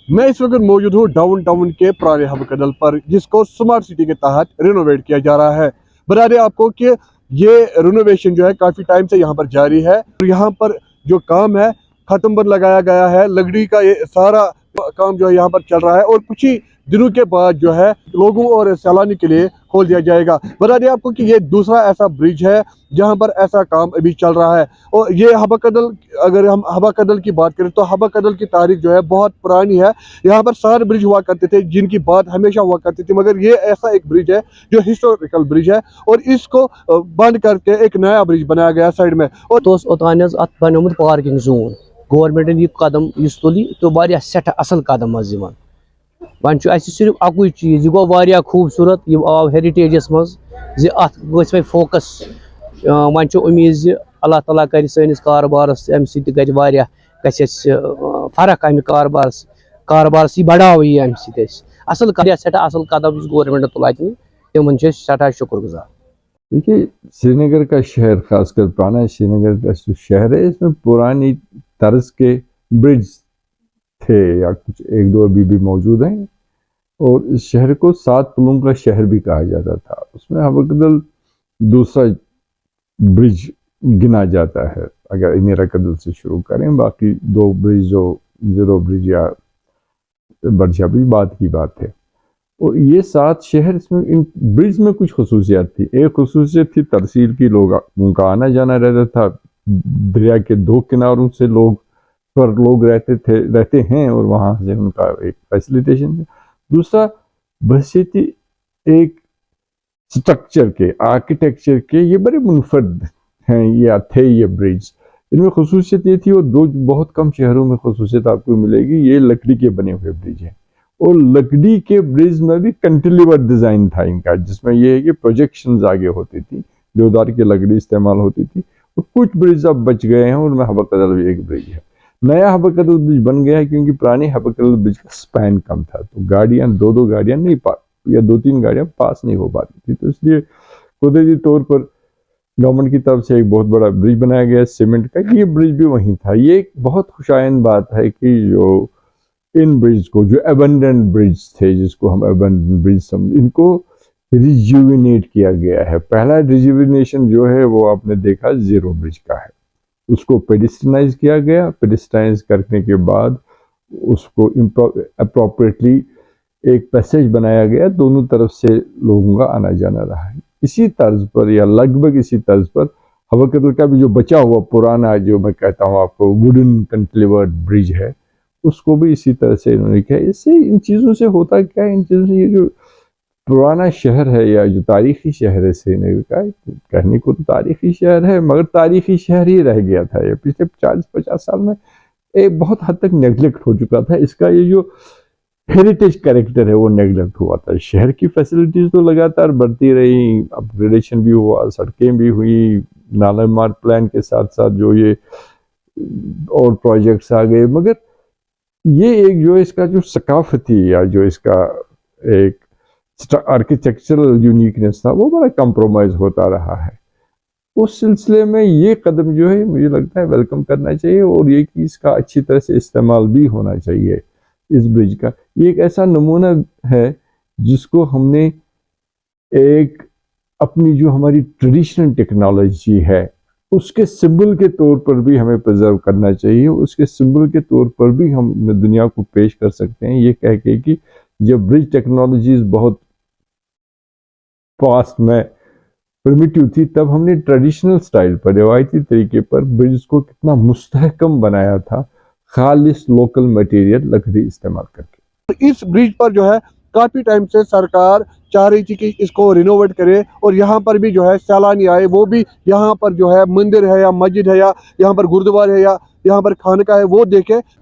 मैं इस वक्त मौजूद हूँ डाउन टाउन के पुराने हबकदल पर, जिसको स्मार्ट सिटी के तहत रिनोवेट किया जा रहा है। बता दें आपको कि ये रिनोवेशन जो है काफ़ी टाइम से यहाँ पर जारी है। और यहाँ पर जो काम है खत्म पर लगाया गया है, लकड़ी का ये सारा काम जो है यहाँ पर चल रहा है और कुछ ही दिनों के बाद जो है लोगों और सैलानी के लिए खोल दिया जाएगा। बता दें आपको कि ये दूसरा ऐसा ब्रिज है जहाँ पर ऐसा काम अभी चल रहा है। और ये हबा कदल, अगर हम हबा कदल की बात करें तो हबा कदल की तारीख जो है बहुत पुरानी है। यहाँ पर 7 ब्रिज हुआ करते थे जिनकी बात हमेशा हुआ करती थी, मगर ये ऐसा एक ब्रिज है जो हिस्टोरिकल ब्रिज है और इसको बंद करके एक नया ब्रिज बनाया गया साइड में। और तो ओतान अत बनोमुत पार्किंग जोन गवर्नमेंटन यह कदम तुल तो वारिया सठा असल कदम वन सिर्फ अकुई चीज यह गो वारिया खूबसूरत यह आव हेरिटेजस मज अत गो फोकस वन उम्मीद अल्लाह ताला कर सैनिस कारोबारस अम फर्क अमि कारोबारस बढ़ाव यह अम असल सठा असल कदम गवर्नमेंट तुल तिमन सठा शुक्रगुजार। देखिए, श्रीनगर का शहर, खासकर पुराना श्रीनगर का जो शहर है, इसमें पुरानी तर्ज के ब्रिज थे या कुछ एक दो अभी भी मौजूद हैं। और इस शहर को 7 पुलों का शहर भी कहा जाता था। उसमें हबकदल दूसरा ब्रिज गिना जाता है अगर अमीरा कदल से शुरू करें। बाकी 2 ब्रिज जो जीरो ब्रिज या बरछा ब्रिज बाद की बात है। और ये 7 शहर, इसमें इन ब्रिज में कुछ खसूसियात थी। एक खसूसियत थी तरसील की, लोगों का आना जाना रहता था। दरिया के 2 किनारों से लोग रहते हैं और वहाँ से उनका एक फैसिलिटेशन है। दूसरा बहसीती एक स्ट्रक्चर के, आर्किटेक्चर के ये बड़े मुनफरद हैं या थे ये ब्रिज। इनमें खसूसियत ये थी, और 2 बहुत कम शहरों में खसूसियत आपको मिलेगी, ये लकड़ी के बने हुए ब्रिज हैं। और लकड़ी के ब्रिज में भी कैंटिलीवर डिज़ाइन था इनका, जिसमें यह है कि प्रोजेक्शंस आगे होती थी, देवदार की लकड़ी इस्तेमाल होती थी। और कुछ ब्रिज अब बच गए हैं, उनमें हबा कदल भी एक ब्रिज है। नया हबा कदल ब्रिज बन गया है क्योंकि पुराने हबा कदल ब्रिज का स्पैन कम था, तो गाड़ियाँ 2-2 गाड़ियाँ नहीं या 2-3 गाड़ियाँ पास नहीं हो पाती थी। तो इसलिए कुदरती तौर पर गवर्नमेंट की तरफ से एक बहुत बड़ा ब्रिज बनाया गया सीमेंट का। ये ब्रिज भी वहीं था। ये एक बहुत खुशाइन बात है कि जो इन ब्रिज को, जो एबंडेंट ब्रिज थे, जिसको हम एबंडेंट ब्रिज समझ, इनको रिज्यूविनेट किया गया है। पहला रिज्यूविनेशन जो है वो आपने देखा जीरो ब्रिज का है। उसको पेडिस्ट्रनाइज किया गया। पेडिस्ट्रनाइज करने के बाद उसको अप्रोप्रिएटली एक पैसेज बनाया गया, दोनों तरफ से लोगों का आना जाना रहा है। इसी तर्ज पर या लगभग इसी तर्ज पर हबा कदल का भी जो बचा हुआ पुराना, जो मैं कहता हूँ आपको वुडन कैंटिलीवर्ड ब्रिज है, उसको भी इसी तरह से इन्होंने किया। इससे इन चीज़ों से होता क्या है, इन चीज़ों से ये जो पुराना शहर है या जो तारीखी शहर है श्रीनगर का, कहने को तो तारीखी शहर है मगर तारीखी शहर ही रह गया था। ये पिछले 40-50 साल में एक बहुत हद तक नेग्लेक्ट हो चुका था। इसका ये जो हेरिटेज कैरेक्टर है वो नेग्लेक्ट हुआ था। शहर की फैसिलिटीज तो लगातार बढ़ती रही, अपग्रेडेशन भी हुआ, सड़कें भी हुई, नाला मार्ग प्लान के साथ साथ जो ये और प्रोजेक्ट्स आ गए, मगर ये एक जो इसका जो सकाफती या जो इसका एक आर्किटेक्चरल यूनिकनेस था वो बड़ा कंप्रोमाइज होता रहा है। उस सिलसिले में ये कदम जो है मुझे लगता है वेलकम करना चाहिए, और ये कि इसका अच्छी तरह से इस्तेमाल भी होना चाहिए इस ब्रिज का। ये एक ऐसा नमूना है जिसको हमने एक अपनी जो हमारी ट्रेडिशनल टेक्नोलॉजी है उसके सिंबल के तौर पर भी हमें प्रिजर्व करना चाहिए। उसके सिंबल के तौर पर भी हम दुनिया को पेश कर सकते हैं ये कह के कि जब ब्रिज टेक्नोलॉजीज बहुत पास्ट में प्रिमिटिव थी, तब हमने ट्रेडिशनल स्टाइल पर, रिवायती तरीके पर ब्रिज को कितना मुस्तहकम बनाया था, खालिस लोकल मटेरियल लकड़ी इस्तेमाल करके। इस ब्रिज पर जो है काफी टाइम से सरकार चाह रही थी कि इसको रिनोवेट करे और यहाँ पर भी जो है सैलानी आए, वो भी यहाँ पर जो है मंदिर है या मस्जिद है या यहाँ पर गुरुद्वारा है या यहाँ पर खानका है वो देखे।